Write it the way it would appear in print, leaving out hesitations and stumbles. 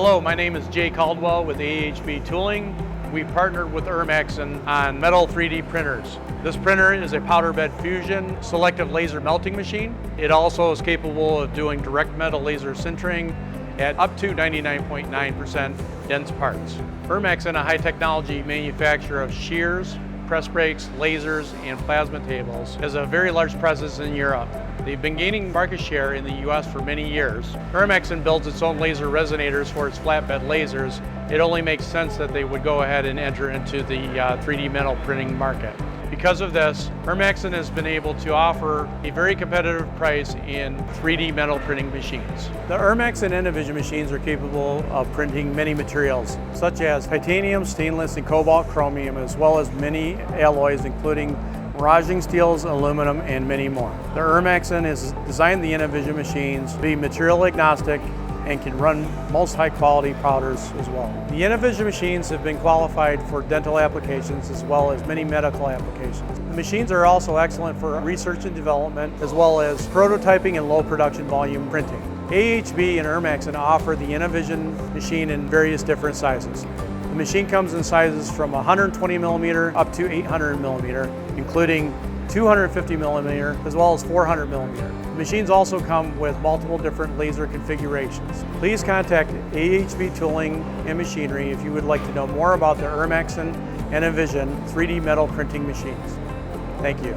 Hello, my name is Jay Caldwell with AHB Tooling. We partnered with Firmax on metal 3D printers. This printer is a powder bed fusion selective laser melting machine. It also is capable of doing direct metal laser sintering at up to 99.9% dense parts. Firmax is a high technology manufacturer of shears, press brakes, lasers, and plasma tables, has a very large presence in Europe. They've been gaining market share in the US for many years. Firmax builds its own laser resonators for its flatbed lasers. It only makes sense that they would go ahead and enter into the 3D metal printing market. Because of this, Firmax has been able to offer a very competitive price in 3D metal printing machines. The Firmax and Envision machines are capable of printing many materials, such as titanium, stainless, and cobalt chromium, as well as many alloys, including miraging steels, aluminum, and many more. The Firmax has designed the Envision machines to be material agnostic and can run most high quality powders as well. The Envision machines have been qualified for dental applications as well as many medical applications. The machines are also excellent for research and development as well as prototyping and low production volume printing. AHB and Firmax offer the Envision machine in various different sizes. The machine comes in sizes from 120 millimeter up to 800 millimeter, including 250 millimeter as well as 400 millimeter. The machines also come with multiple different laser configurations. Please contact AHB Tooling and Machinery if you would like to know more about the Firmax and Envision 3D metal printing machines. Thank you.